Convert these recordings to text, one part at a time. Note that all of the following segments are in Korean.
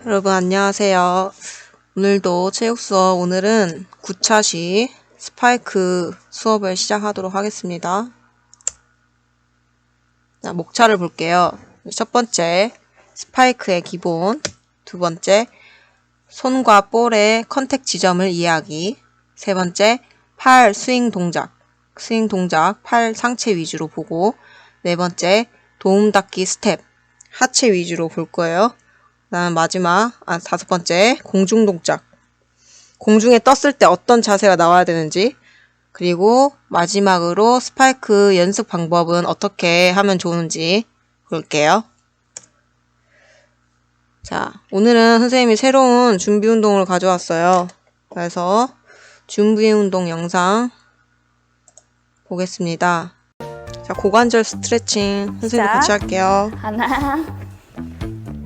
여러분 안녕하세요. 오늘도 체육 수업, 오늘은 9차시 스파이크 수업을 시작하도록 하겠습니다. 자, 목차를 볼게요. 첫 번째, 스파이크의 기본. 두 번째, 손과 볼의 컨택 지점을 이해하기. 세 번째, 팔 스윙 동작. 팔 상체 위주로 보고. 네 번째, 도움 닫기 스텝. 하체 위주로 볼 거예요. 그다음 마지막, 다섯 번째, 공중 동작. 공중에 떴을 때 어떤 자세가 나와야 되는지. 그리고 마지막으로 스파이크 연습 방법은 어떻게 하면 좋은지 볼게요. 자, 오늘은 선생님이 새로운 준비 운동을 가져왔어요. 그래서 준비 운동 영상 보겠습니다. 자, 고관절 스트레칭 선생님 같이 할게요. 하나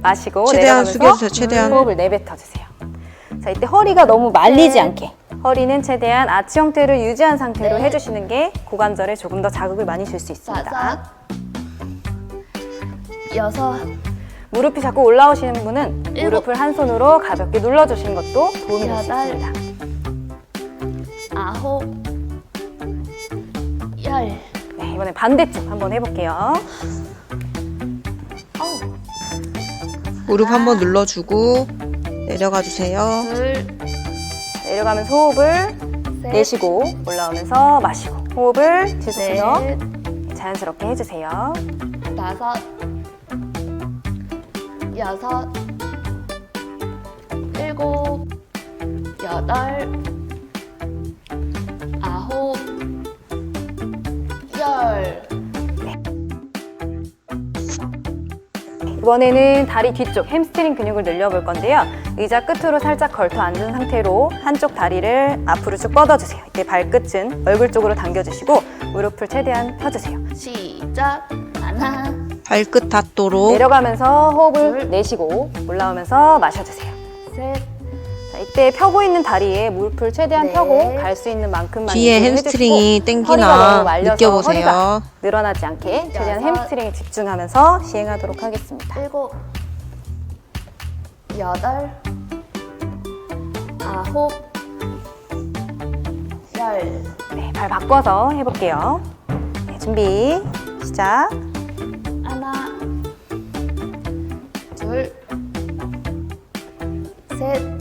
마시고 최대한 내려가면서 숙여주세요. 최대한. 호흡을 내뱉어주세요. 자, 이때 허리가 너무 말리지 않게 허리는 최대한 아치 형태를 유지한 상태로 해주시는 게 고관절에 조금 더 자극을 많이 줄 수 있습니다. 다섯, 여섯, 무릎이 자꾸 올라오시는 분은 무릎을 한 손으로 가볍게 눌러주시는 것도 도움이 될 수 여덟, 있습니다. 아홉, 열. 네, 이번엔 반대쪽 한번 해볼게요. 무릎 한번 눌러주고 내려가 주세요. 둘, 내려가면서 호흡을 셋, 내쉬고 올라오면서 마시고 호흡을 지속해서 넷, 자연스럽게 해주세요. 다섯, 여섯, 일곱, 여덟, 아홉, 열. 이번에는 다리 뒤쪽 햄스트링 근육을 늘려볼 건데요. 의자 끝으로 살짝 걸터 앉은 상태로 한쪽 다리를 앞으로 쭉 뻗어주세요. 이때 발끝은 얼굴 쪽으로 당겨주시고 무릎을 최대한 펴주세요. 시작. 하나, 발끝 닿도록. 내려가면서 호흡을 내쉬고 올라오면서 마셔주세요. 셋, 자, 이때 펴고 있는 다리에 무릎을 최대한 네. 펴고 갈 수 있는 만큼만 뒤에 유지를 햄스트링이 해주시고 허리가 너무 땡기나 말려서 느껴보세요. 허리가 늘어나지 않게 최대한 여섯. 햄스트링에 집중하면서 시행하도록 하겠습니다. 일곱, 여덟, 아홉, 열. 네, 발 바꿔서 해볼게요. 네, 준비 시작. 하나, 둘, 셋,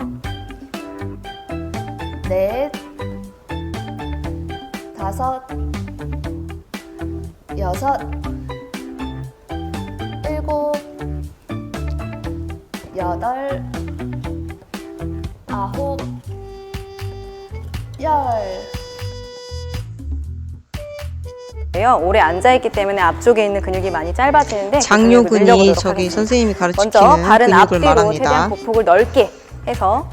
넷, 다섯, 여섯, 일곱, 여덟, 아홉, 열. 오래 앉아있기 때문에 앞쪽에 있는 근육이 많이 짧아지는데 장요근이 늘려보도록 저기 하겠습니다. 선생님이 먼저 가르치는 발은 근육을 앞뒤로 말합니다. 최대한 보폭을 넓게 해서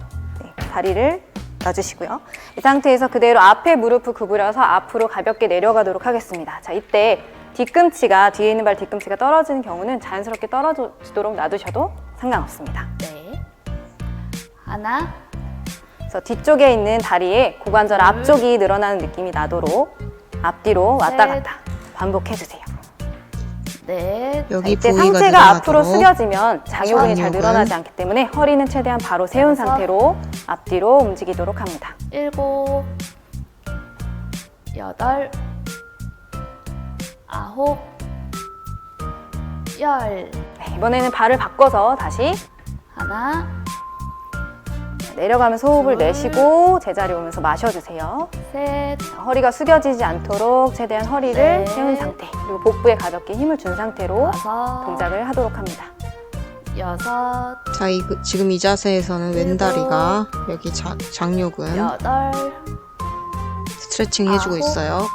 다리를 놔주시고요. 이 상태에서 그대로 앞에 무릎을 구부려서 앞으로 가볍게 내려가도록 하겠습니다. 자, 이때 뒤꿈치가 뒤에 있는 발 뒤꿈치가 떨어지는 경우는 자연스럽게 떨어지도록 놔두셔도 상관없습니다. 네. 하나, 그래서 뒤쪽에 있는 다리에 고관절 앞쪽이 늘어나는 느낌이 나도록 앞뒤로 왔다 셋. 갔다 반복해주세요. 넷, 여기 이때 부위가 상체가 앞으로 늘어나도록. 숙여지면 장요근이 잘 장요근. 늘어나지 않기 때문에 허리는 최대한 바로 세운 다섯. 상태로 앞뒤로 움직이도록 합니다. 일곱, 여덟, 아홉, 열. 네, 이번에는 발을 바꿔서 다시 하나, 내려가면서 호흡을 둘. 내쉬고 제자리 오면서 마셔주세요. 셋, 자, 허리가 숙여지지 않도록 최대한 허리를 넷. 세운 상태, 그리고 복부에 가볍게 힘을 준 상태로 다섯, 동작을 하도록 합니다. 여섯, 자, 지금 이 자세에서는 왼다리가 여기 장요근 여덟, 스트레칭 해주고 아홉. 있어요.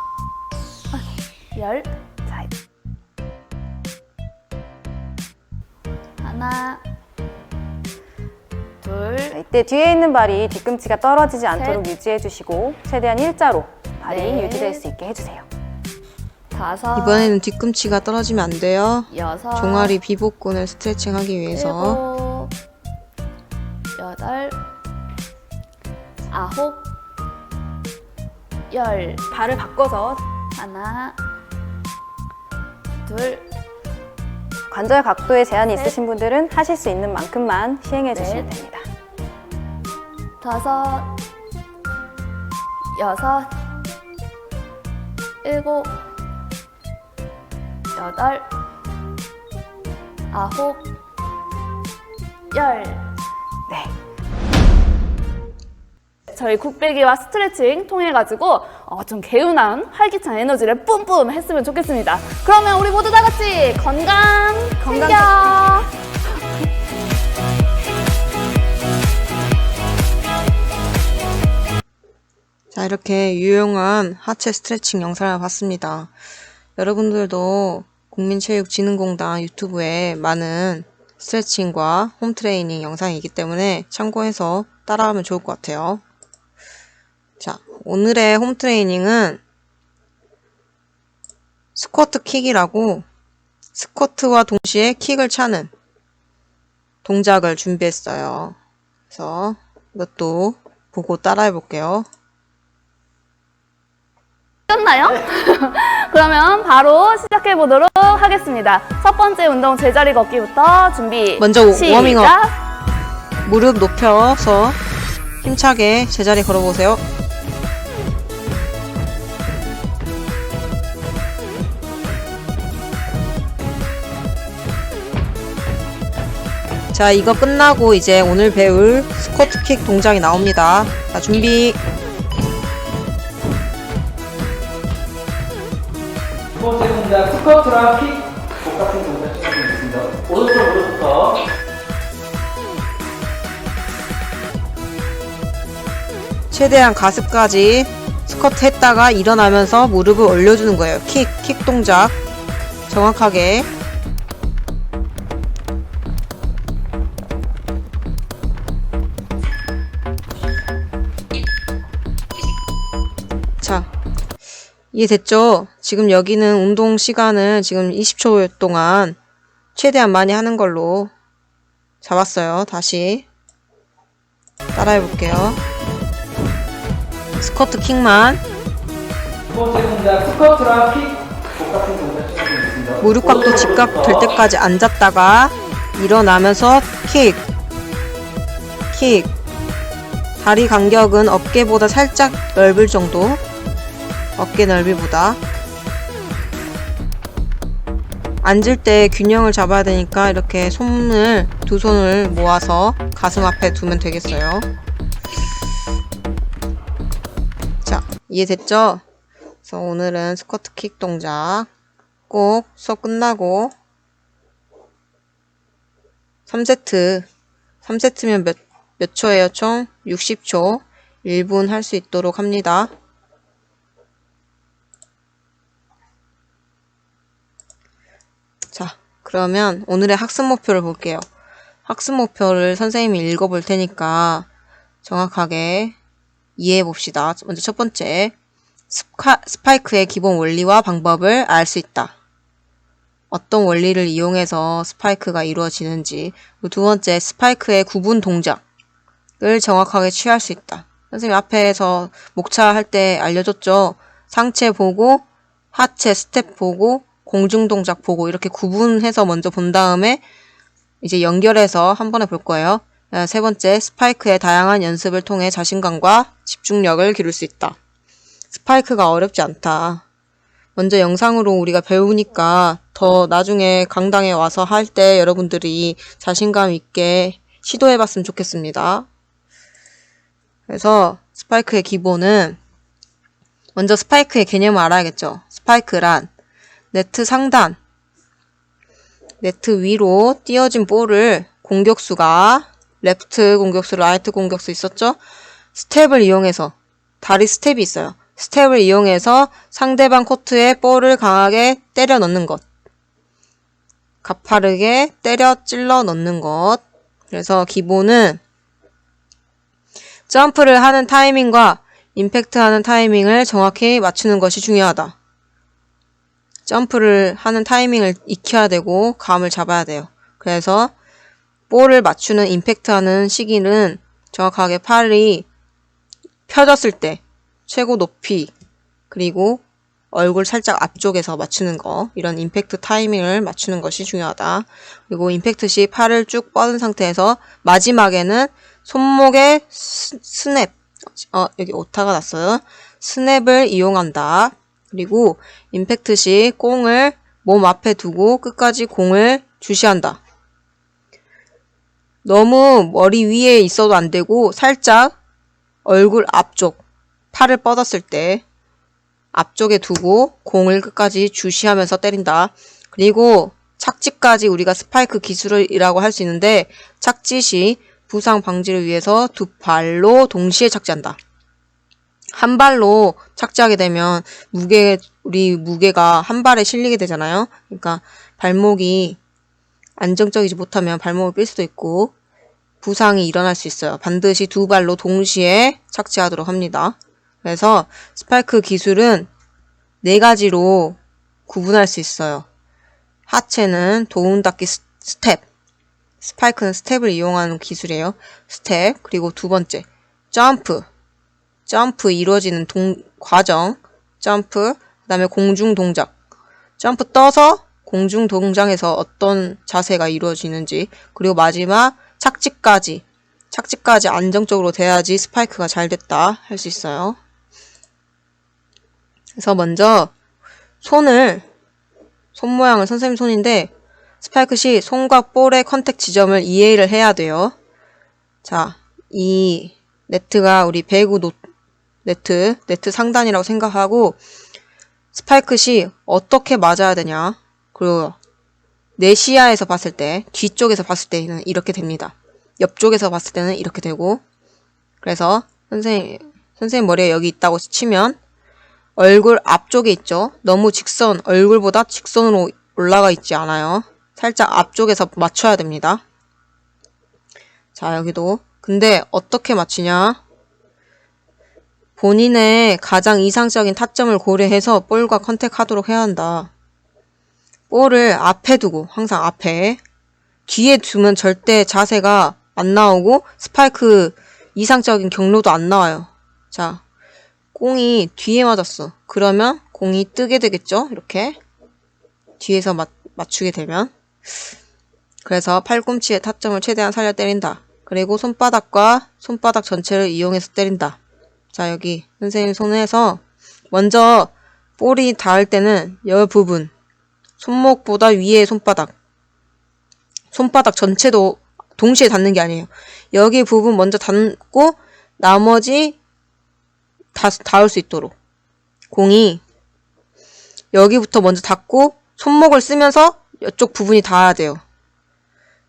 열. 자, 하나, 둘, 이때 뒤에 있는 발이 뒤꿈치가 떨어지지 않도록 셋. 유지해 주시고 최대한 일자로 발이 넷. 유지될 수 있게 해주세요. 다섯, 이번에는 뒤꿈치가 떨어지면 안 돼요. 여섯, 종아리 비복근을 스트레칭 하기 위해서. 일곱, 여덟, 아홉, 열. 발을 바꿔서 하나, 둘, 관절 각도에 제한이 있으신 분들은 하실 수 있는 만큼만 시행해 주시면 네. 됩니다. 5, 6, 7, 8, 9, 10. 네. 저희 굽배기와 스트레칭 통해 가지고 좀 개운한 활기찬 에너지를 뿜뿜 했으면 좋겠습니다. 그러면 우리 모두 다 같이 건강 챙겨. 자, 이렇게 유용한 하체 스트레칭 영상을 봤습니다. 여러분들도 국민체육진흥공단 유튜브에 많은 스트레칭과 홈트레이닝 영상이 있기 때문에 참고해서 따라하면 좋을 것 같아요. 자, 오늘의 홈트레이닝은 스쿼트 킥이라고 스쿼트와 동시에 킥을 차는 동작을 준비했어요. 그래서 이것도 보고 따라해 볼게요. 끝나요? 그러면 바로 시작해 보도록 하겠습니다. 첫 번째 운동 제자리 걷기부터 준비. 먼저 워밍업. 시작. 무릎 높여서 힘차게 제자리 걸어보세요. 자, 이거 끝나고 이제 오늘 배울 스쿼트 킥 동작이 나옵니다. 자, 준비. 두 번째 동작 스쿼트랑 킥 똑같은 동작 시작하겠습니다. 오른쪽 무릎부터 최대한 가슴까지 스쿼트 했다가 일어나면서 무릎을 올려주는 거예요. 킥 동작 정확하게. 자, 이해됐죠? 지금 여기는 운동 시간을 지금 20초 동안 최대한 많이 하는 걸로 잡았어요. 다시 따라해 볼게요. 스쿼트 킥만. 두 번째 동작 스쿼트랑 킥 똑같은 동작 시작하겠습니다. 무릎 각도 직각 될 때까지 앉았다가 일어나면서 킥. 다리 간격은 어깨보다 살짝 넓을 정도. 어깨 넓이보다. 앉을 때 균형을 잡아야 되니까 이렇게 두 손을 모아서 가슴 앞에 두면 되겠어요. 자, 이해됐죠? 그래서 오늘은 스쿼트 킥 동작 꼭 수업 끝나고 3세트면 몇 초예요? 총 60초 1분 할 수 있도록 합니다. 자, 그러면 오늘의 학습 목표를 볼게요. 학습 목표를 선생님이 읽어볼 테니까 정확하게 이해해 봅시다. 먼저 첫 번째, 스파이크의 기본 원리와 방법을 알 수 있다. 어떤 원리를 이용해서 스파이크가 이루어지는지. 두 번째, 스파이크의 구분 동작을 정확하게 취할 수 있다. 선생님 앞에서 목차 할 때 알려줬죠? 상체 보고, 하체 스텝 보고, 공중 동작 보고 이렇게 구분해서 먼저 본 다음에 이제 연결해서 한 번에 볼 거예요. 세 번째, 스파이크의 다양한 연습을 통해 자신감과 집중력을 기를 수 있다. 스파이크가 어렵지 않다. 먼저 영상으로 우리가 배우니까 더 나중에 강당에 와서 할 때 여러분들이 자신감 있게 시도해봤으면 좋겠습니다. 그래서 스파이크의 기본은 먼저 스파이크의 개념을 알아야겠죠. 스파이크란 네트 상단, 네트 위로 띄어진 볼을 공격수가 레프트 공격수, 라이트 공격수 있었죠? 스텝을 이용해서, 다리 스텝이 있어요. 스텝을 이용해서 상대방 코트에 볼을 강하게 때려 넣는 것. 가파르게 때려 찔러 넣는 것. 그래서 기본은 점프를 하는 타이밍과 임팩트 하는 타이밍을 정확히 맞추는 것이 중요하다. 점프를 하는 타이밍을 익혀야 되고 감을 잡아야 돼요. 그래서 볼을 맞추는 임팩트 하는 시기는 정확하게 팔이 펴졌을 때 최고 높이, 그리고 얼굴 살짝 앞쪽에서 맞추는 거, 이런 임팩트 타이밍을 맞추는 것이 중요하다. 그리고 임팩트 시 팔을 쭉 뻗은 상태에서 마지막에는 손목에 스냅, 여기 오타가 났어요. 스냅을 이용한다. 그리고 임팩트 시 공을 몸 앞에 두고 끝까지 공을 주시한다. 너무 머리 위에 있어도 안 되고 살짝 얼굴 앞쪽, 팔을 뻗었을 때 앞쪽에 두고 공을 끝까지 주시하면서 때린다. 그리고 착지까지 우리가 스파이크 기술이라고 할 수 있는데 착지 시 부상 방지를 위해서 두 발로 동시에 착지한다. 한 발로 착지하게 되면 우리 무게가 한 발에 실리게 되잖아요. 그러니까 발목이 안정적이지 못하면 발목을 삘 수도 있고 부상이 일어날 수 있어요. 반드시 두 발로 동시에 착지하도록 합니다. 그래서 스파이크 기술은 4가지로 구분할 수 있어요. 하체는 도움 닫기 스텝, 스파이크는 스텝을 이용하는 기술이에요. 스텝, 그리고 두 번째 점프 이루어지는 과정, 점프, 그 다음에 공중 동작, 점프 떠서 공중 동작에서 어떤 자세가 이루어지는지, 그리고 마지막 착지까지 안정적으로 돼야지 스파이크가 잘 됐다 할 수 있어요. 그래서 먼저 손 모양은 선생님 손인데 스파이크 시 손과 볼의 컨택 지점을 이해를 해야 돼요. 자, 이 네트가 우리 배구 네트 상단이라고 생각하고 스파이크 시 어떻게 맞아야 되냐, 그리고 내 시야에서 봤을 때, 뒤쪽에서 봤을 때는 이렇게 됩니다. 옆쪽에서 봤을 때는 이렇게 되고, 그래서 선생님 머리에 여기 있다고 치면 얼굴 앞쪽에 있죠. 너무 얼굴보다 직선으로 올라가 있지 않아요. 살짝 앞쪽에서 맞춰야 됩니다. 자, 여기도. 근데 어떻게 맞추냐? 본인의 가장 이상적인 타점을 고려해서 볼과 컨택하도록 해야 한다. 볼을 앞에 두고, 항상 앞에. 뒤에 두면 절대 자세가 안 나오고 스파이크 이상적인 경로도 안 나와요. 자, 공이 뒤에 맞았어. 그러면 공이 뜨게 되겠죠? 이렇게. 뒤에서 맞추게 되면. 그래서 팔꿈치의 타점을 최대한 살려 때린다. 그리고 손바닥과 손바닥 전체를 이용해서 때린다. 자, 여기 선생님 손에서 먼저 볼이 닿을 때는 이 부분, 손목보다 위에 손바닥 전체도 동시에 닿는 게 아니에요. 여기 부분 먼저 닿고 나머지 닿을 수 있도록 공이 여기부터 먼저 닿고 손목을 쓰면서 이쪽 부분이 닿아야 돼요.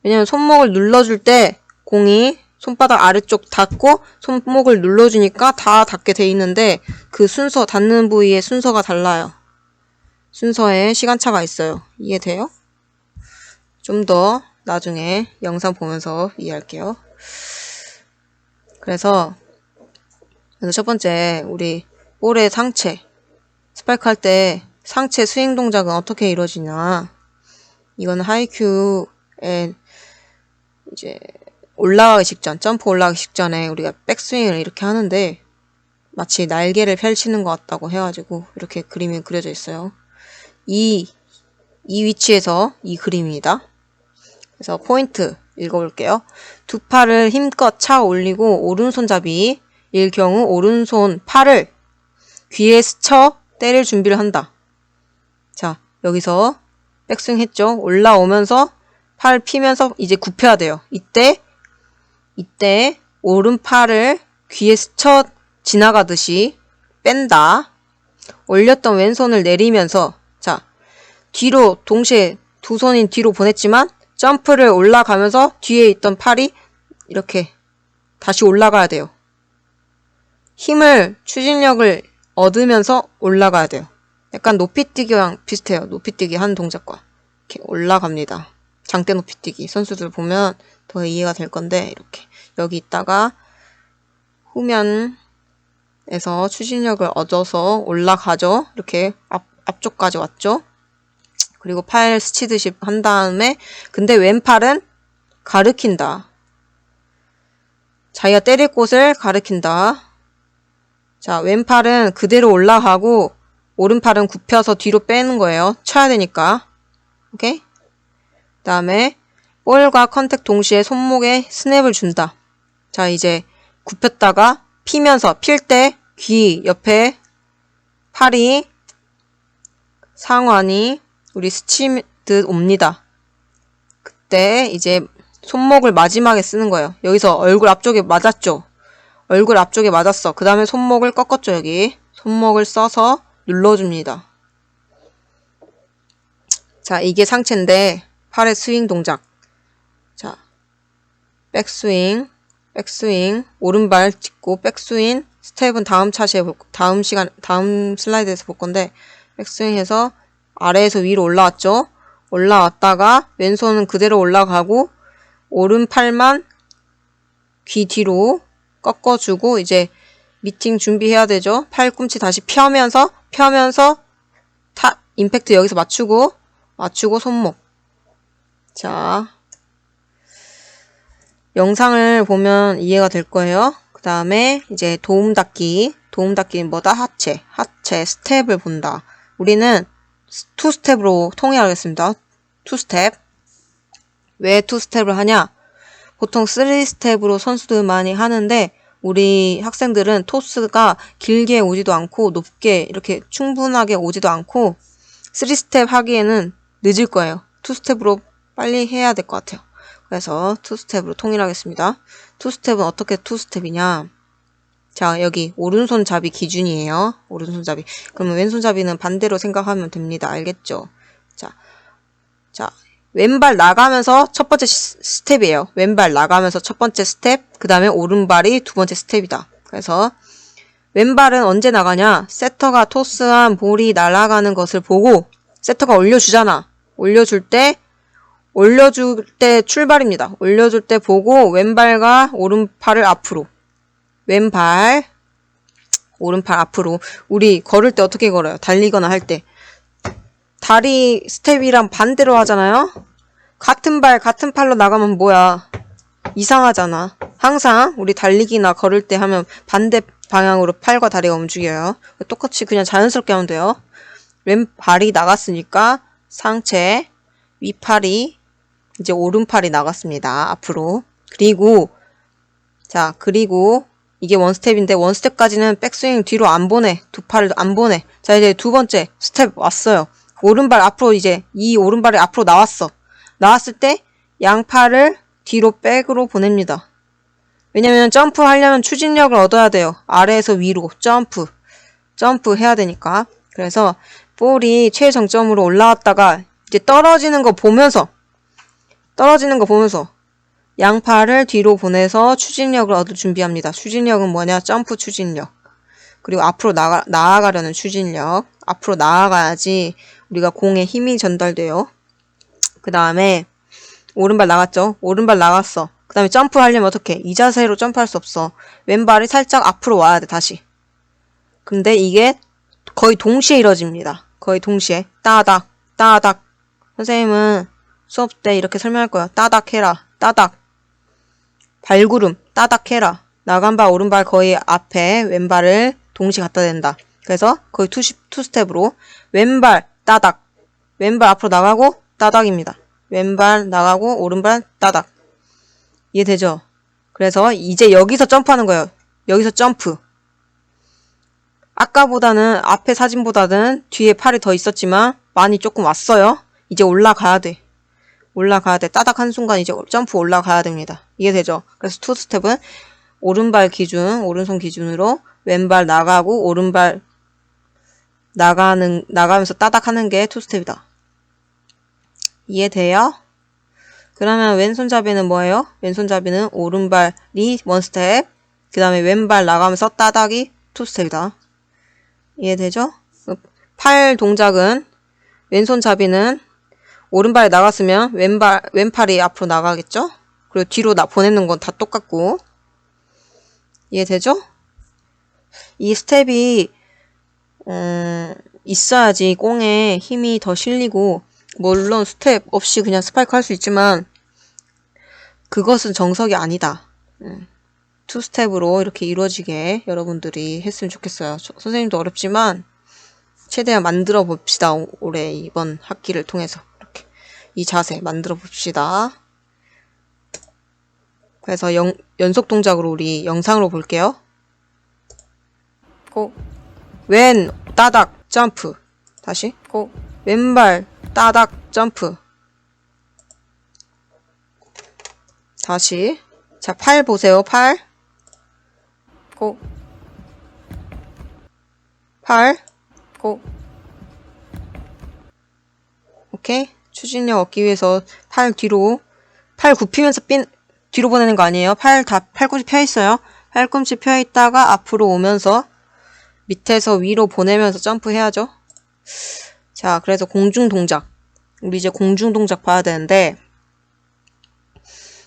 왜냐면 손목을 눌러줄 때 공이 손바닥 아래쪽 닿고 손목을 눌러주니까 다 닿게 돼 있는데 그 순서, 닿는 부위의 순서가 달라요. 순서에 시간차가 있어요. 이해돼요? 좀 더 나중에 영상 보면서 이해할게요. 그래서 첫 번째, 우리 볼의 상체, 스파이크 할 때 상체 스윙 동작은 어떻게 이루어지냐. 이거는 하이큐에 이제 올라가기 직전, 점프 올라가기 직전에 우리가 백스윙을 이렇게 하는데 마치 날개를 펼치는 것 같다고 해가지고 이렇게 그림이 그려져 있어요. 이 위치에서 이 그림입니다. 그래서 포인트 읽어볼게요. 두 팔을 힘껏 차 올리고 오른손잡이일 경우 오른손 팔을 귀에 스쳐 때릴 준비를 한다. 자, 여기서 백스윙 했죠. 올라오면서 팔 피면서 이제 굽혀야 돼요. 이때 오른팔을 귀에 스쳐 지나가듯이 뺀다. 올렸던 왼손을 내리면서, 자, 뒤로 동시에 두 손인 뒤로 보냈지만 점프를 올라가면서 뒤에 있던 팔이 이렇게 다시 올라가야 돼요. 추진력을 얻으면서 올라가야 돼요. 약간 높이뛰기랑 비슷해요. 높이뛰기 하는 동작과. 이렇게 올라갑니다. 장대 높이뛰기 선수들 보면 더 이해가 될 건데, 이렇게 여기 있다가 후면에서 추진력을 얻어서 올라가죠. 이렇게 앞쪽까지 왔죠. 그리고 팔 스치듯이 한 다음에, 근데 왼팔은 가르킨다. 자기가 때릴 곳을 가르킨다. 자, 왼팔은 그대로 올라가고 오른팔은 굽혀서 뒤로 빼는 거예요. 쳐야 되니까. 오케이? 그 다음에 볼과 컨택 동시에 손목에 스냅을 준다. 자, 이제 굽혔다가 피면서 필 때 귀 옆에 팔이 상완이 우리 스치듯 옵니다. 그때 이제 손목을 마지막에 쓰는 거예요. 여기서 얼굴 앞쪽에 맞았죠? 얼굴 앞쪽에 맞았어. 그 다음에 손목을 꺾었죠, 여기. 손목을 써서 눌러줍니다. 자, 이게 상체인데 팔의 스윙 동작. 자, 백스윙, 백스윙, 오른발 짚고 백스윙, 스텝은 다음 차시에 다음 슬라이드에서 볼 건데, 백스윙해서 아래에서 위로 올라왔죠? 올라왔다가 왼손은 그대로 올라가고, 오른팔만 귀 뒤로 꺾어주고, 이제 미팅 준비해야 되죠? 팔꿈치 다시 펴면서, 임팩트 여기서 맞추고 손목. 자, 영상을 보면 이해가 될 거예요. 그 다음에 이제 도움 닫기는 뭐다? 하체 스텝을 본다. 우리는 투 스텝으로 통일하겠습니다. 투 스텝. 왜 투 스텝을 하냐? 보통 3스텝으로 선수들 많이 하는데 우리 학생들은 토스가 길게 오지도 않고 높게 이렇게 충분하게 오지도 않고 3스텝 하기에는 늦을 거예요. 투 스텝으로 빨리 해야 될 것 같아요. 그래서 투 스텝으로 통일하겠습니다. 투 스텝은 어떻게 투 스텝이냐? 자, 여기 오른손잡이 기준이에요. 오른손잡이. 그러면 왼손잡이는 반대로 생각하면 됩니다. 알겠죠? 자, 왼발 나가면서 첫 번째 스텝이에요. 왼발 나가면서 첫 번째 스텝, 그 다음에 오른발이 두 번째 스텝이다. 그래서 왼발은 언제 나가냐? 세터가 토스한 볼이 날아가는 것을 보고 세터가 올려주잖아. 올려줄 때 출발입니다. 올려줄 때 보고 왼발과 오른팔을 앞으로. 오른팔 앞으로. 우리 걸을 때 어떻게 걸어요? 달리거나 할 때. 다리 스텝이랑 반대로 하잖아요? 같은 팔로 나가면 뭐야? 이상하잖아. 항상 우리 달리기나 걸을 때 하면 반대 방향으로 팔과 다리가 움직여요. 똑같이 그냥 자연스럽게 하면 돼요. 왼발이 나갔으니까 상체, 윗팔이, 이제 오른팔이 나갔습니다. 앞으로. 그리고 이게 원스텝인데 원스텝까지는 백스윙 뒤로 안 보내. 두 팔을 안 보내. 자, 이제 두 번째 스텝 왔어요. 오른발 앞으로 이제 이 오른발이 앞으로 나왔어. 나왔을 때 양팔을 뒤로 백으로 보냅니다. 왜냐면 점프 하려면 추진력을 얻어야 돼요. 아래에서 위로 점프 해야 되니까. 그래서 볼이 최정점으로 올라왔다가 이제 떨어지는 거 보면서 양팔을 뒤로 보내서 추진력을 얻을 준비합니다. 추진력은 뭐냐? 점프 추진력. 그리고 앞으로 나아가려는 추진력. 앞으로 나아가야지 우리가 공에 힘이 전달돼요. 그 다음에 오른발 나갔죠? 오른발 나갔어. 그 다음에 점프하려면 어떻게? 이 자세로 점프할 수 없어. 왼발이 살짝 앞으로 와야 돼, 다시. 근데 이게 거의 동시에 이루어집니다. 거의 동시에. 따닥. 선생님은 수업 때 이렇게 설명할 거야. 따닥 해라. 따닥. 발구름. 따닥 해라. 나간 발, 오른발 거의 앞에 왼발을 동시에 갖다 댄다. 그래서 거의 투 스텝으로 왼발 따닥. 왼발 앞으로 나가고 따닥입니다. 왼발 나가고 오른발 따닥. 이해되죠? 그래서 이제 여기서 점프하는 거예요. 여기서 점프. 아까보다는 앞에 사진보다는 뒤에 팔이 더 있었지만 많이 조금 왔어요. 이제 올라가야 돼. 따닥 한 순간 이제 점프 올라가야 됩니다. 이해되죠? 그래서 투 스텝은 오른손 기준으로 왼발 나가고 오른발 나가면서 따닥 하는 게 투 스텝이다. 이해돼요? 그러면 왼손잡이는 뭐예요? 왼손잡이는 오른발이 원 스텝, 그 다음에 왼발 나가면서 따닥이 투 스텝이다. 이해되죠? 팔 동작은 왼손잡이는 오른발이 나갔으면 왼팔이 앞으로 나가겠죠? 그리고 뒤로 보내는 건 다 똑같고. 이해되죠? 이 스텝이 있어야지 공에 힘이 더 실리고, 물론 스텝 없이 그냥 스파이크 할 수 있지만 그것은 정석이 아니다. 투 스텝으로 이렇게 이루어지게 여러분들이 했으면 좋겠어요. 선생님도 어렵지만 최대한 만들어 봅시다. 올해 이번 학기를 통해서 이렇게 이 자세 만들어 봅시다. 그래서 연속 동작으로 우리 영상으로 볼게요. 고, 왼 따닥 점프. 다시 고, 왼발 따닥 점프. 다시. 자, 팔 보세요. 팔. 고, 팔. 고, 오케이. 추진력 얻기 위해서 팔 뒤로, 팔 굽히면서 뒤로 보내는 거 아니에요. 팔꿈치 펴 있어요. 팔꿈치 펴 있다가 앞으로 오면서 밑에서 위로 보내면서 점프 해야죠. 자, 그래서 공중 동작. 우리 이제 공중 동작 봐야 되는데,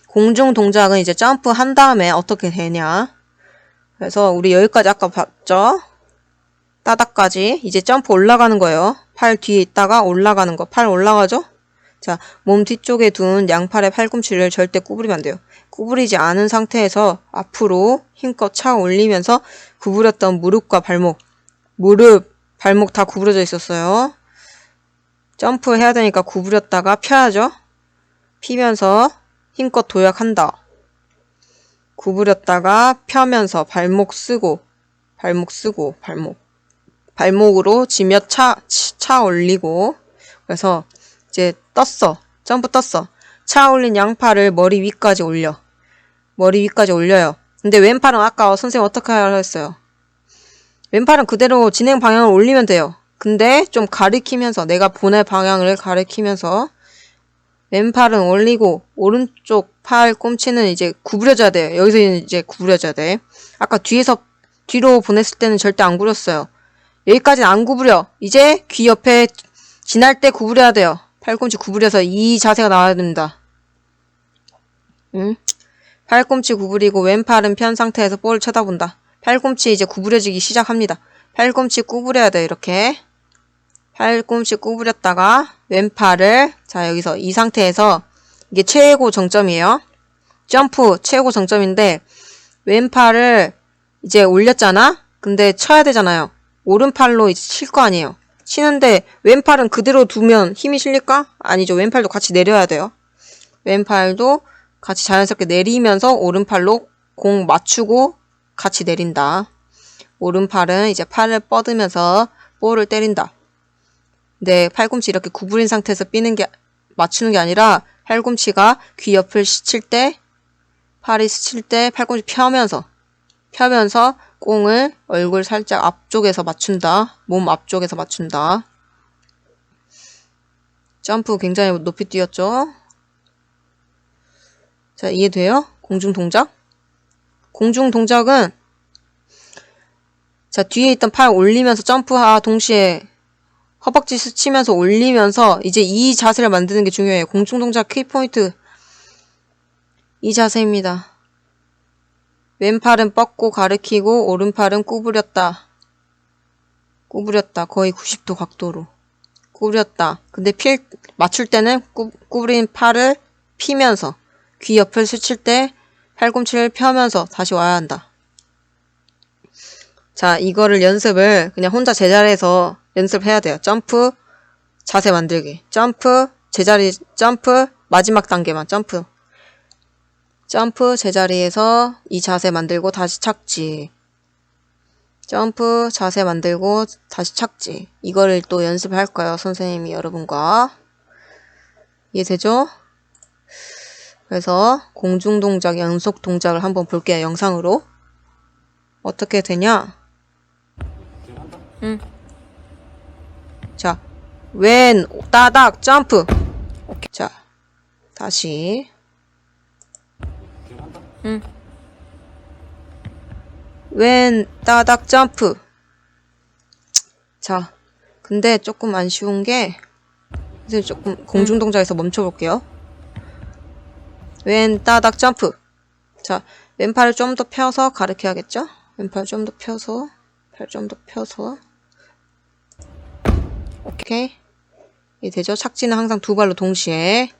공중 동작은 이제 점프 한 다음에 어떻게 되냐. 그래서 우리 여기까지 아까 봤죠? 따닥까지. 이제 점프 올라가는 거예요. 팔 뒤에 있다가 올라가는 거. 팔 올라가죠? 자, 몸 뒤쪽에 둔 양팔의 팔꿈치를 절대 구부리면 안 돼요. 구부리지 않은 상태에서 앞으로 힘껏 차 올리면서 구부렸던 무릎과 발목. 발목 다 구부러져 있었어요. 점프 해야 되니까 구부렸다가 펴야죠. 피면서 힘껏 도약한다. 구부렸다가 펴면서 발목으로 지며 차 올리고. 그래서 이제 점프 떴어. 차 올린 양팔을 머리 위까지 올려요. 근데 왼팔은 아까 선생님 어떻게 하라 했어요? 왼팔은 그대로 진행 방향을 올리면 돼요. 근데 좀 가리키면서, 내가 보낼 방향을 가리키면서 왼팔은 올리고 오른쪽 팔 꿈치는 이제 구부려져야 돼요. 여기서 이제 구부려져야 돼. 아까 뒤로 보냈을 때는 절대 안 구부렸어요. 여기까지는 안 구부려. 이제 귀 옆에 지날 때 구부려야 돼요. 팔꿈치 구부려서 이 자세가 나와야 됩니다. 팔꿈치 구부리고 왼팔은 편 상태에서 볼을 쳐다본다. 팔꿈치 이제 구부려지기 시작합니다. 팔꿈치 구부려야 돼요. 이렇게. 팔꿈치 구부렸다가 왼팔을, 자, 여기서 이 상태에서 이게 최고 정점이에요. 점프 최고 정점인데 왼팔을 이제 올렸잖아? 근데 쳐야 되잖아요. 오른팔로 이제 칠 거 아니에요. 치는데 왼팔은 그대로 두면 힘이 실릴까? 아니죠. 왼팔도 같이 내려야 돼요. 왼팔도 같이 자연스럽게 내리면서 오른팔로 공 맞추고 같이 내린다. 오른팔은 이제 팔을 뻗으면서 볼을 때린다. 근데 팔꿈치 이렇게 구부린 상태에서 맞추는 게 아니라 팔꿈치가 귀 옆을 스칠 때, 팔이 스칠 때 팔꿈치 펴면서 공을 얼굴 살짝 앞쪽에서 맞춘다. 몸 앞쪽에서 맞춘다. 점프 굉장히 높이 뛰었죠? 자, 이해돼요? 공중 동작? 공중 동작은, 자, 뒤에 있던 팔 올리면서 점프하 동시에 허벅지 스치면서 올리면서 이제 이 자세를 만드는 게 중요해요. 공중 동작 키포인트. 이 자세입니다. 왼팔은 뻗고 가리키고 오른팔은 구부렸다. 거의 90도 각도로. 구부렸다. 근데 맞출 때는 구부린 팔을 피면서 귀 옆을 스칠 때 팔꿈치를 펴면서 다시 와야 한다. 자, 이거를 연습을 그냥 혼자 제자리에서 연습해야 돼요. 점프, 자세 만들기. 점프, 제자리, 점프, 마지막 단계만 점프. 점프, 제자리에서 이 자세 만들고 다시 착지. 점프, 자세 만들고 다시 착지. 이거를 또 연습할 거예요. 선생님이 여러분과. 이해되죠? 그래서 공중동작, 연속 동작을 한번 볼게요. 영상으로. 어떻게 되냐? 자, 왼, 따닥, 점프. 오케이. 자, 다시. 왼, 따닥, 점프. 자, 근데 조금 안 쉬운 게, 이제 조금 공중동작에서 멈춰볼게요. 왼, 따닥, 점프. 자, 왼팔을 좀 더 펴서 가르쳐야겠죠? 왼팔 좀 더 펴서, 팔 좀 더 펴서. 오케이. 이게 되죠? 착지는 항상 두 발로 동시에.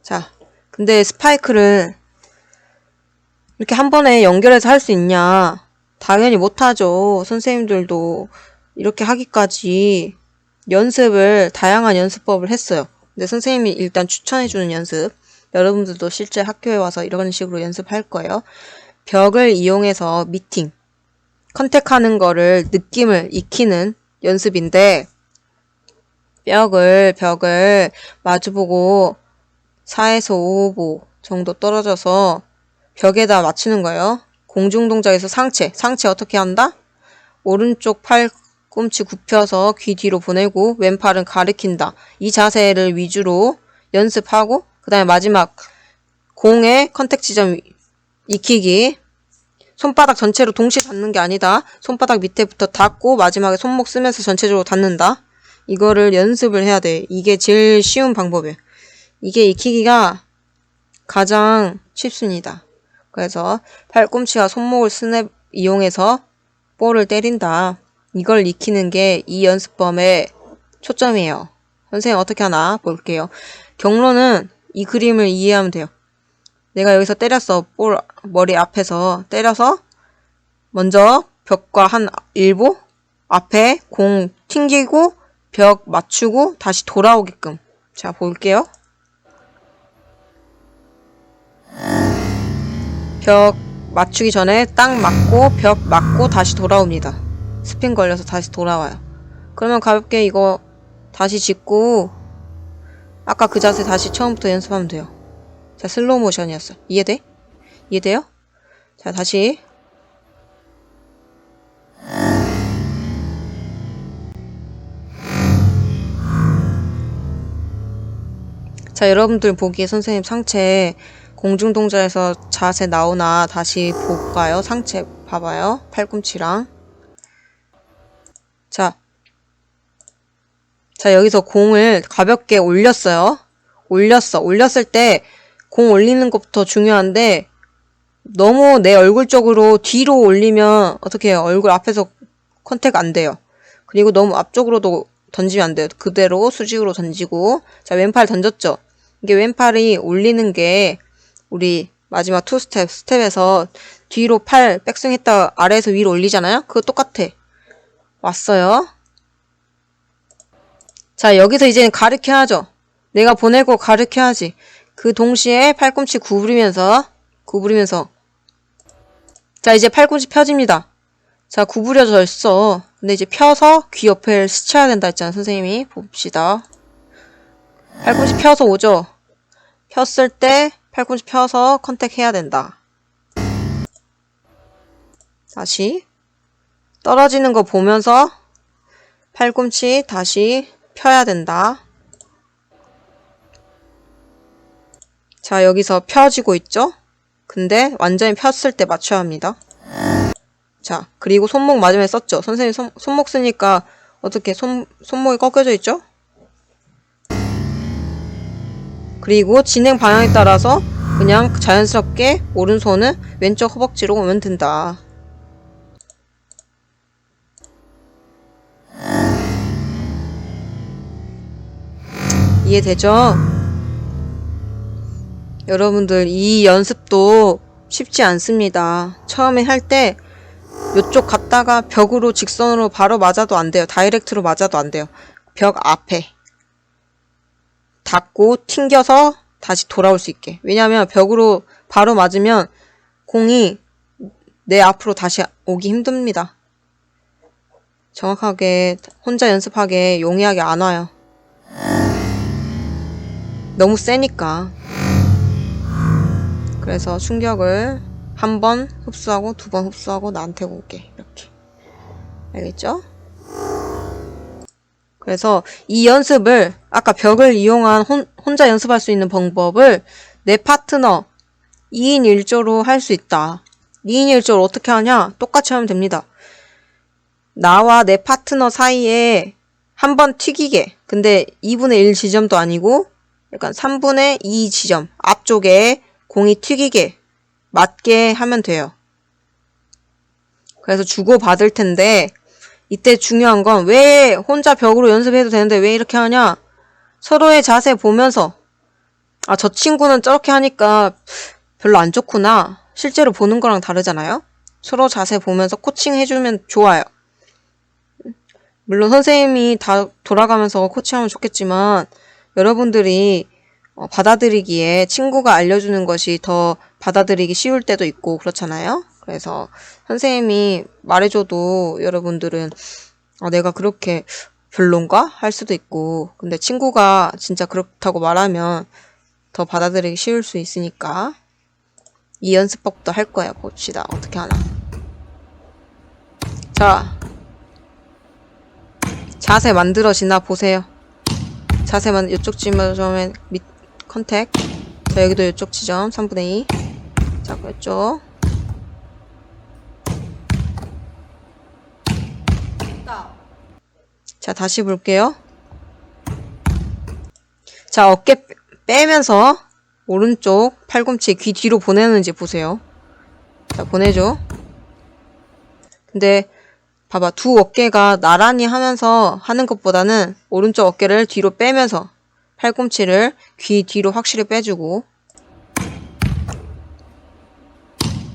자, 근데 스파이크를 이렇게 한 번에 연결해서 할 수 있냐? 당연히 못하죠. 선생님들도 이렇게 하기까지 연습을, 다양한 연습법을 했어요. 근데 선생님이 일단 추천해주는 연습, 여러분들도 실제 학교에 와서 이런 식으로 연습할 거예요. 벽을 이용해서 미팅, 컨택하는 거를, 느낌을 익히는 연습인데, 벽을 마주보고 4에서 5보 정도 떨어져서 벽에다 맞추는 거예요. 공중동작에서 상체 어떻게 한다? 오른쪽 팔꿈치 굽혀서 귀 뒤로 보내고 왼팔은 가리킨다. 이 자세를 위주로 연습하고, 그 다음에 마지막 공의 컨택 지점 익히기. 손바닥 전체로 동시에 닿는 게 아니다. 손바닥 밑에부터 닿고 마지막에 손목 쓰면서 전체적으로 닿는다. 이거를 연습을 해야 돼. 이게 제일 쉬운 방법이에요. 이게 익히기가 가장 쉽습니다. 그래서 팔꿈치와 손목을 스냅 이용해서 볼을 때린다. 이걸 익히는 게 이 연습법의 초점이에요. 선생님 어떻게 하나 볼게요. 경로는 이 그림을 이해하면 돼요. 내가 여기서 때렸어. 볼 머리 앞에서 때려서 먼저 벽과 한 1보 앞에 공 튕기고 벽 맞추고 다시 돌아오게끔. 자, 볼게요. 벽 맞추기 전에 딱 맞고 벽 맞고 다시 돌아옵니다. 스핀 걸려서 다시 돌아와요. 그러면 가볍게 이거 다시 짚고 아까 그 자세 다시 처음부터 연습하면 돼요. 자, 슬로우 모션이었어. 이해돼? 이해돼요? 자, 다시. 자, 여러분들 보기에 선생님 상체 공중동작에서 자세 나오나 다시 볼까요? 상체 봐봐요. 팔꿈치랑. 자, 여기서 공을 가볍게 올렸어요. 올렸을 때 공 올리는 것부터 중요한데 너무 내 얼굴 쪽으로 뒤로 올리면 어떻게 해요? 얼굴 앞에서 컨택 안 돼요. 그리고 너무 앞쪽으로도 던지면 안 돼요. 그대로 수직으로 던지고. 자, 왼팔 던졌죠? 이게 왼팔이 올리는 게 우리 마지막 투 스텝에서 뒤로 팔 백스윙 했다가 아래에서 위로 올리잖아요? 그거 똑같아. 왔어요. 자, 여기서 이제는 가르쳐야죠. 내가 보내고 가르쳐야지. 그 동시에 팔꿈치 구부리면서 자, 이제 팔꿈치 펴집니다. 자, 구부려져 있어. 근데 이제 펴서 귀 옆을 스쳐야 된다 했잖아, 선생님이. 봅시다. 팔꿈치 펴서 오죠. 폈을 때 팔꿈치 펴서 컨택해야 된다. 다시 떨어지는 거 보면서 팔꿈치 다시 펴야 된다. 자, 여기서 펴지고 있죠? 근데 완전히 폈을 때 맞춰야 합니다. 자, 그리고 손목 마지막에 썼죠? 선생님 손목 쓰니까 어떻게 손목이 꺾여져 있죠? 그리고 진행 방향에 따라서 그냥 자연스럽게 오른손은 왼쪽 허벅지로 오면 된다. 이해되죠? 여러분들 이 연습도 쉽지 않습니다. 처음에 할 때 요쪽 갔다가 벽으로 직선으로 바로 맞아도 안 돼요. 다이렉트로 맞아도 안 돼요. 벽 앞에 닿고 튕겨서 다시 돌아올 수 있게. 왜냐하면 벽으로 바로 맞으면 공이 내 앞으로 다시 오기 힘듭니다. 정확하게 혼자 연습하게 용이하게 안 와요. 너무 세니까. 그래서 충격을 한 번 흡수하고 두 번 흡수하고 나한테 오게. 이렇게. 알겠죠? 그래서 이 연습을 아까 벽을 이용한 혼자 연습할 수 있는 방법을 내 파트너 2인 1조로 할 수 있다. 2인 1조로 어떻게 하냐? 똑같이 하면 됩니다. 나와 내 파트너 사이에 한 번 튀기게. 근데 2분의 1 지점도 아니고 약간 3분의 2 지점 앞쪽에 공이 튀기게 맞게 하면 돼요. 그래서 주고받을 텐데 이때 중요한 건 왜 혼자 벽으로 연습해도 되는데 왜 이렇게 하냐? 서로의 자세 보면서 아, 저 친구는 저렇게 하니까 별로 안 좋구나. 실제로 보는 거랑 다르잖아요? 서로 자세 보면서 코칭해주면 좋아요. 물론 선생님이 다 돌아가면서 코칭하면 좋겠지만 여러분들이 받아들이기에 친구가 알려주는 것이 더 받아들이기 쉬울 때도 있고 그렇잖아요. 그래서 선생님이 말해줘도 여러분들은 내가 그렇게 별론가? 할 수도 있고, 근데 친구가 진짜 그렇다고 말하면 더 받아들이기 쉬울 수 있으니까 이 연습법도 할 거예요. 봅시다. 어떻게 하나. 자, 자세 만들어지나 보세요. 자세만 이쪽 지점에 밑 컨택. 자, 여기도 이쪽 지점 3분의 2. 자, 이쪽. 자, 다시 볼게요. 자, 어깨 빼면서 오른쪽 팔꿈치 귀 뒤로 보내는지 보세요. 자, 보내줘. 근데 봐봐, 두 어깨가 나란히 하면서 하는 것보다는 오른쪽 어깨를 뒤로 빼면서 팔꿈치를 귀 뒤로 확실히 빼주고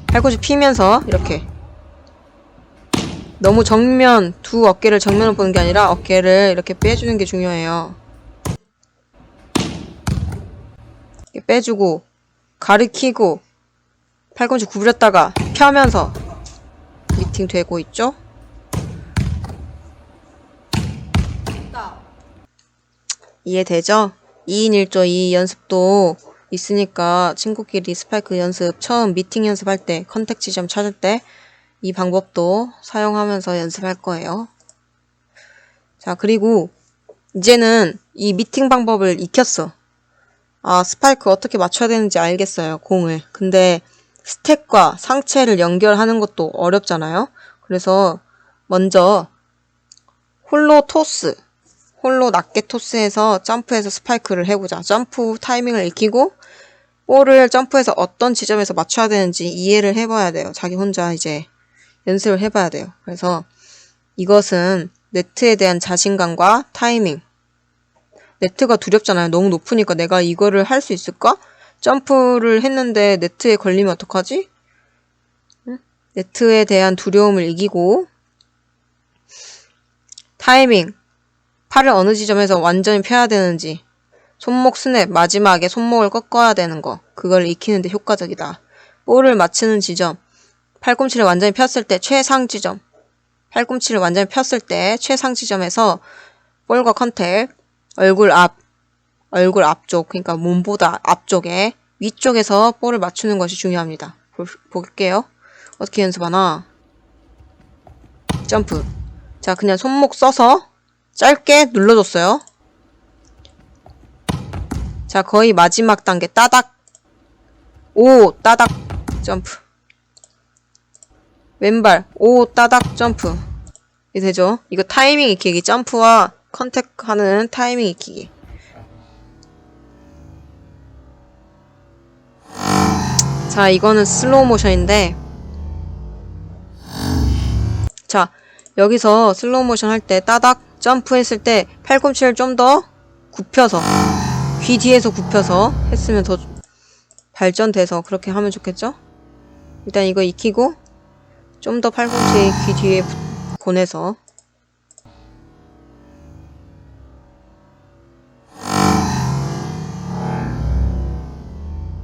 팔꿈치 피면서 이렇게 너무 정면, 두 어깨를 정면으로 보는 게 아니라 어깨를 이렇게 빼주는 게 중요해요. 이렇게 빼주고 가리키고 팔꿈치 구부렸다가 펴면서 미팅 되고 있죠? 이해되죠? 2인 1조 이 연습도 있으니까 친구끼리 스파이크 연습 처음 미팅 연습할 때 컨택 지점 찾을 때 이 방법도 사용하면서 연습할 거예요. 자, 그리고 이제는 이 미팅 방법을 익혔어. 스파이크 어떻게 맞춰야 되는지 알겠어요. 공을. 근데 스텝과 상체를 연결하는 것도 어렵잖아요. 그래서 먼저 홀로 토스, 홀로 낮게 토스해서 점프해서 스파이크를 해보자. 점프 타이밍을 익히고 볼을 점프해서 어떤 지점에서 맞춰야 되는지 이해를 해봐야 돼요. 자기 혼자 이제 연습을 해봐야 돼요. 그래서 이것은 네트에 대한 자신감과 타이밍. 네트가 두렵잖아요. 너무 높으니까 내가 이거를 할 수 있을까? 점프를 했는데 네트에 걸리면 어떡하지? 응? 네트에 대한 두려움을 이기고 타이밍. 팔을 어느 지점에서 완전히 펴야 되는지 손목 스냅, 마지막에 손목을 꺾어야 되는 거. 그걸 익히는데 효과적이다. 볼을 맞추는 지점. 팔꿈치를 완전히 폈을 때 최상 지점. 팔꿈치를 완전히 폈을 때 최상 지점에서 볼과 컨택. 얼굴 앞쪽, 그러니까 몸보다 앞쪽에 위쪽에서 볼을 맞추는 것이 중요합니다. 볼게요. 어떻게 연습하나? 점프. 자, 그냥 손목 써서 짧게 눌러줬어요. 자, 거의 마지막 단계 따닥. 오, 따닥 점프. 왼발 오, 따닥 점프. 이게 되죠? 이거 타이밍 익히기. 점프와 컨택하는 타이밍 익히기. 자, 이거는 슬로우 모션인데 자, 여기서 슬로우 모션 할 때 따닥 점프 했을 때 팔꿈치를 좀 더 굽혀서 귀 뒤에서 굽혀서 했으면 더 발전돼서 그렇게 하면 좋겠죠? 일단 이거 익히고 좀 더 팔꿈치 귀 뒤에 보내서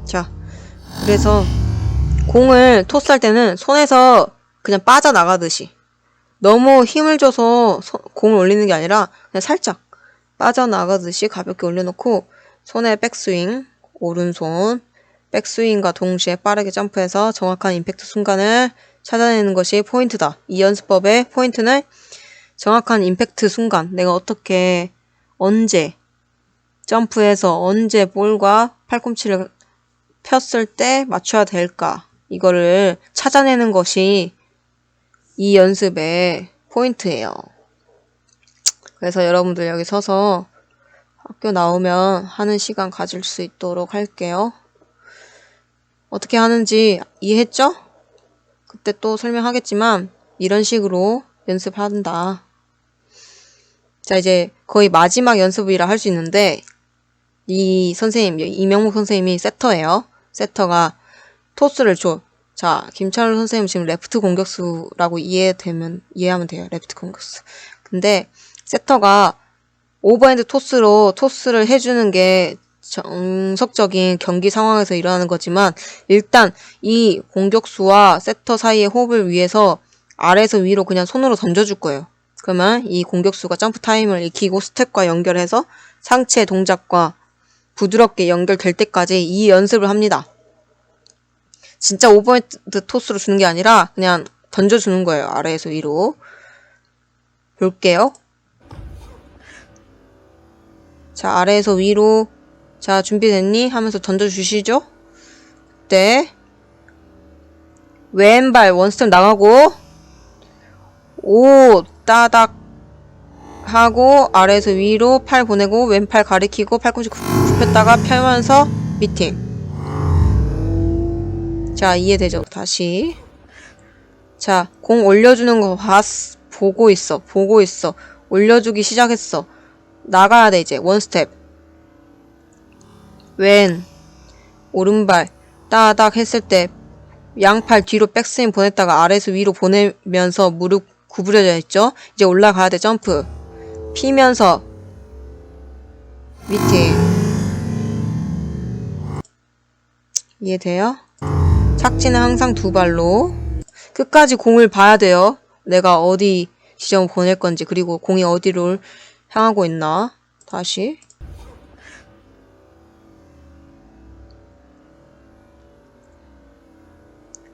자, 그래서 공을 토스할 때는 손에서 그냥 빠져나가듯이 너무 힘을 줘서 공을 올리는 게 아니라 그냥 살짝 빠져나가듯이 가볍게 올려놓고 손에 백스윙, 오른손 백스윙과 동시에 빠르게 점프해서 정확한 임팩트 순간을 찾아내는 것이 포인트다. 이 연습법의 포인트는 정확한 임팩트 순간, 내가 어떻게 언제 점프해서 언제 볼과 팔꿈치를 폈을 때 맞춰야 될까, 이거를 찾아내는 것이 이 연습의 포인트예요. 그래서 여러분들 여기 서서 학교 나오면 하는 시간 가질 수 있도록 할게요. 어떻게 하는지 이해했죠? 그때 또 설명하겠지만 이런 식으로 연습한다. 자, 이제 거의 마지막 연습이라 할 수 있는데 이 선생님, 이명목 선생님이 세터예요. 세터가 토스를 줘. 자, 김찬우 선생님 지금 레프트 공격수라고 이해하면 돼요. 레프트 공격수. 근데 세터가 오버핸드 토스로 토스를 해주는 게 정석적인 경기 상황에서 일어나는 거지만 일단 이 공격수와 세터 사이의 호흡을 위해서 아래에서 위로 그냥 손으로 던져줄 거예요. 그러면 이 공격수가 점프 타임을 익히고 스텝과 연결해서 상체 동작과 부드럽게 연결될 때까지 이 연습을 합니다. 진짜 오버핸드 토스로 주는 게 아니라 그냥 던져주는 거예요. 아래에서 위로. 볼게요. 자, 아래에서 위로. 자, 준비됐니? 하면서 던져주시죠. 네. 왼발 원스텝 나가고 오 따닥 하고 아래에서 위로 팔 보내고 왼팔 가리키고 팔꿈치 굽혔다가 펴면서 미팅. 자, 이해되죠? 다시. 자, 공 올려주는 거 보고 있어. 올려주기 시작했어. 나가야 돼, 이제. 원스텝. 왼, 오른발, 따닥 했을 때, 양팔 뒤로 백스윙 보냈다가 아래에서 위로 보내면서 무릎 구부려져 있죠? 이제 올라가야 돼, 점프. 피면서, 미팅. 이해돼요? 착지는 항상 두 발로. 끝까지 공을 봐야 돼요. 내가 어디 지점을 보낼 건지, 그리고 공이 어디로 향하고 있나. 다시.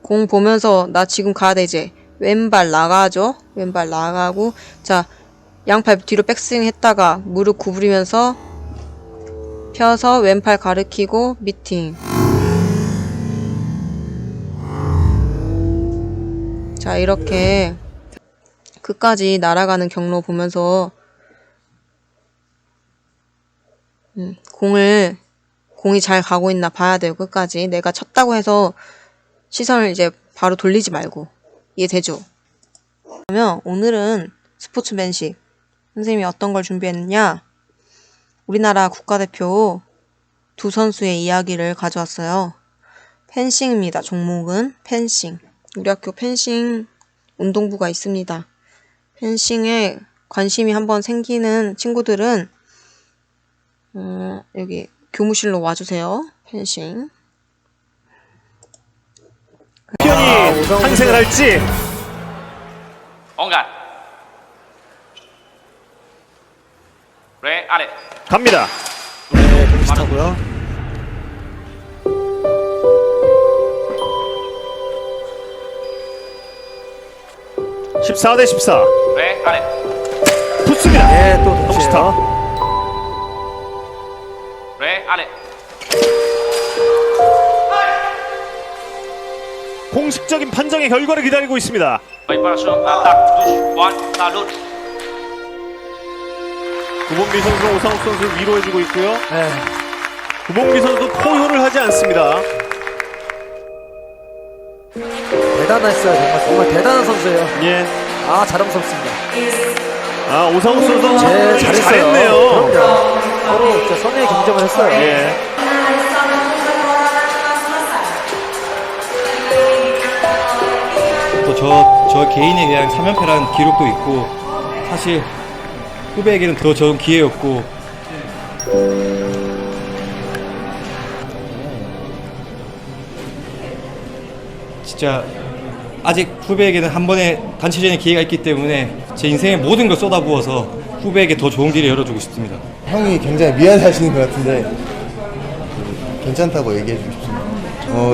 공 보면서 나 지금 가야 돼, 이제. 왼발 나가죠? 왼발 나가고. 자, 양팔 뒤로 백스윙 했다가 무릎 구부리면서 펴서 왼팔 가리키고 미팅. 자, 이렇게 끝까지 날아가는 경로 보면서 공이 잘 가고 있나 봐야 돼요. 끝까지. 내가 쳤다고 해서 시선을 이제 바로 돌리지 말고. 이해되죠? 그러면 오늘은 스포츠맨십. 선생님이 어떤 걸 준비했느냐? 우리나라 국가대표 두 선수의 이야기를 가져왔어요. 펜싱입니다. 종목은 펜싱. 우리 학교 펜싱 운동부가 있습니다. 펜싱에 관심이 한번 생기는 친구들은 여기 교무실로 와주세요. 펜싱. 편이 탄생을 할지. 공간 레 아래 갑니다. 네, 비슷하고요. 14대 14. 레 아래 붙습니다. 네, 또 동시타. 동시에요. 레 아래 공식적인 판정의 결과를 기다리고 있습니다. préparation attaque touche one salut 구본기 선수, 오상욱 선수를 위로해주고 있고요. 네. 구본기 선수 포효를 하지 않습니다. 대단했어요. 정말 대단한 선수예요. 예. 아, 자랑스럽습니다. 아, 오상욱 선수 잘했어요. 잘했네요. 그럼요. 서로 진짜 선의의 경쟁을 했어요. 예. 또 저 개인에 대한 3연패라는 기록도 있고 사실 후배에게는 더 좋은 기회였고 진짜 아직 후배에게는 한 번의 단체전의 기회가 있기 때문에 제 인생의 모든 걸 쏟아부어서 후배에게 더 좋은 길을 열어주고 싶습니다. 형이 굉장히 미안해하시는 것 같은데 괜찮다고 얘기해주고 싶습니다.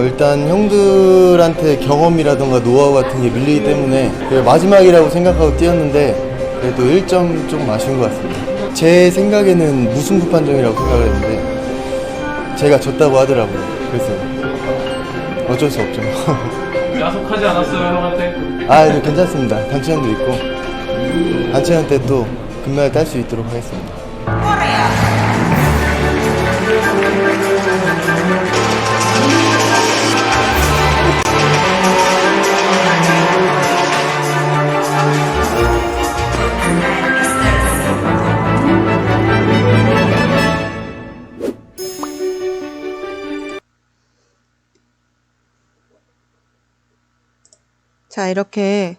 일단 형들한테 경험이라던가 노하우 같은 게 밀리기 때문에 마지막이라고 생각하고 뛰었는데 그래도 1점 좀 아쉬운 것 같습니다. 제 생각에는 무승부 판정이라고 생각을 했는데 제가 졌다고 하더라고요. 그래서 어쩔 수 없죠. 야속하지 않았어요, 형한테? 네, 괜찮습니다. 단체전도 있고 단체전 때 또 금메달 딸 수 있도록 하겠습니다. 자, 이렇게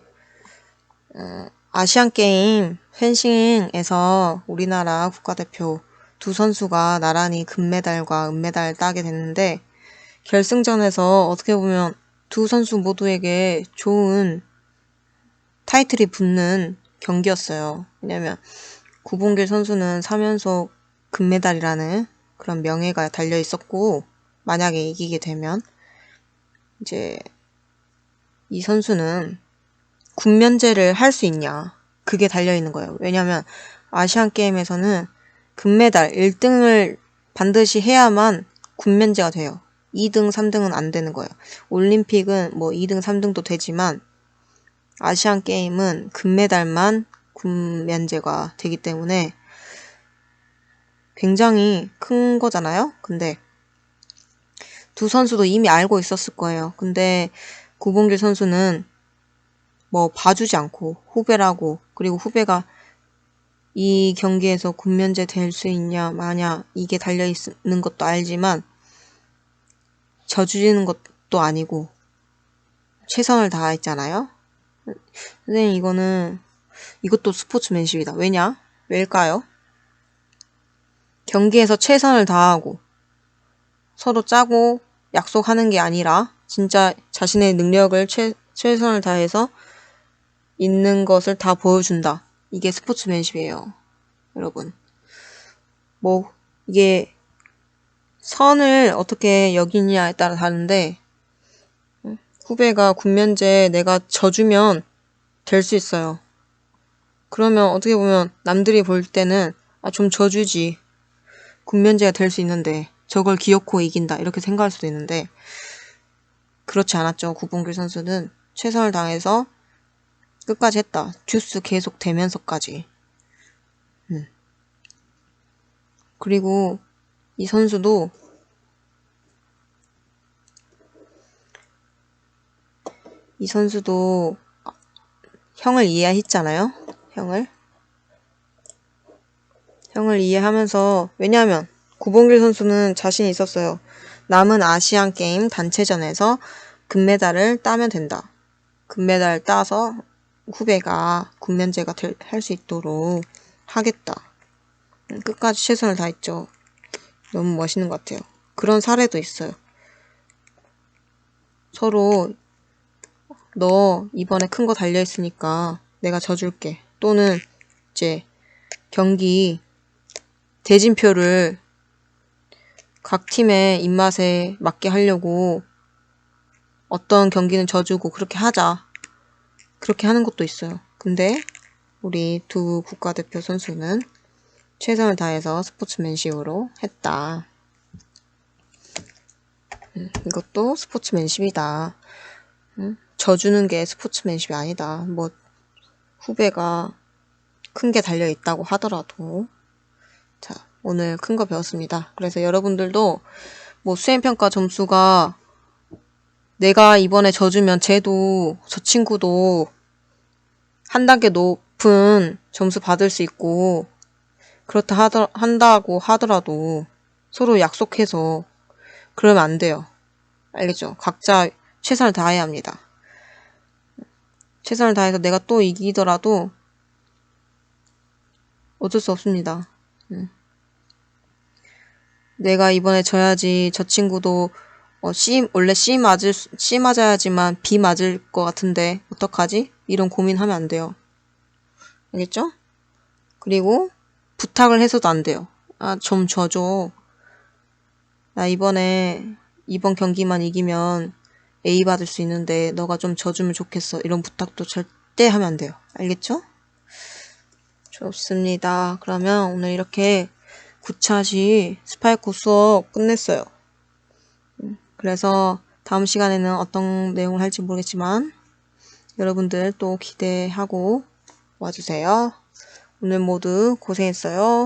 아시안게임 펜싱에서 우리나라 국가대표 두 선수가 나란히 금메달과 은메달을 따게 됐는데, 결승전에서 어떻게 보면 두 선수 모두에게 좋은 타이틀이 붙는 경기였어요. 왜냐면 구본길 선수는 3연속 금메달이라는 그런 명예가 달려 있었고, 만약에 이기게 되면 이제 이 선수는 군면제를 할 수 있냐, 그게 달려 있는 거예요. 왜냐면 아시안 게임에서는 금메달 1등을 반드시 해야만 군면제가 돼요. 2등, 3등은 안 되는 거예요. 올림픽은 뭐 2등, 3등도 되지만 아시안 게임은 금메달만 군면제가 되기 때문에 굉장히 큰 거잖아요. 근데 두 선수도 이미 알고 있었을 거예요. 근데 구본길 선수는 뭐 봐주지 않고 후배라고, 그리고 후배가 이 경기에서 군면제 될 수 있냐 마냐 이게 달려 있는 것도 알지만 져주는 것도 아니고 최선을 다했잖아요. 선생님, 이것도 스포츠맨십이다. 왜일까요? 경기에서 최선을 다하고 서로 짜고 약속하는 게 아니라 진짜 자신의 능력을 최선을 다해서 있는 것을 다 보여준다. 이게 스포츠맨십이에요. 여러분. 뭐 이게 선을 어떻게 여기냐에 따라 다른데, 후배가 군면제 내가 져주면 될 수 있어요. 그러면 어떻게 보면 남들이 볼 때는 좀 져주지, 군면제가 될 수 있는데 저걸 기어코 이긴다, 이렇게 생각할 수도 있는데, 그렇지 않았죠. 구본길 선수는 최선을 다해서 끝까지 했다. 듀스 계속 되면서까지. 그리고 이 선수도 형을 이해했잖아요. 형을 이해하면서, 왜냐하면 구본길 선수는 자신이 있었어요. 남은 아시안 게임 단체전에서 금메달을 따면 된다. 금메달 따서 후배가 군면제가 할 수 있도록 하겠다. 끝까지 최선을 다했죠. 너무 멋있는 것 같아요. 그런 사례도 있어요. 서로 너 이번에 큰 거 달려있으니까 내가 져줄게. 또는 이제 경기 대진표를 각 팀의 입맛에 맞게 하려고 어떤 경기는 져주고 그렇게 하자. 그렇게 하는 것도 있어요. 근데 우리 두 국가대표 선수는 최선을 다해서 스포츠맨십으로 했다. 이것도 스포츠맨십이다. 져주는 게 스포츠맨십이 아니다. 뭐 후배가 큰 게 달려있다고 하더라도. 자, 오늘 큰 거 배웠습니다. 그래서 여러분들도 뭐 수행평가 점수가 내가 이번에 져주면 저 친구도 한 단계 높은 점수 받을 수 있고, 그렇다 한다고 하더라도 서로 약속해서 그러면 안 돼요. 알겠죠? 각자 최선을 다해야 합니다. 최선을 다해서 내가 또 이기더라도 어쩔 수 없습니다. 내가 이번에 져야지, 저 친구도 원래 C 맞아야지만 B 맞을 것 같은데 어떡하지? 이런 고민하면 안 돼요. 알겠죠? 그리고 부탁을 해서도 안 돼요. 좀 져줘. 나 이번 경기만 이기면 A 받을 수 있는데 너가 좀 져주면 좋겠어. 이런 부탁도 절대 하면 안 돼요. 알겠죠? 좋습니다. 그러면 오늘 이렇게 9차시 스파이크 수업 끝냈어요. 그래서 다음 시간에는 어떤 내용을 할지 모르겠지만 여러분들 또 기대하고 와주세요. 오늘 모두 고생했어요.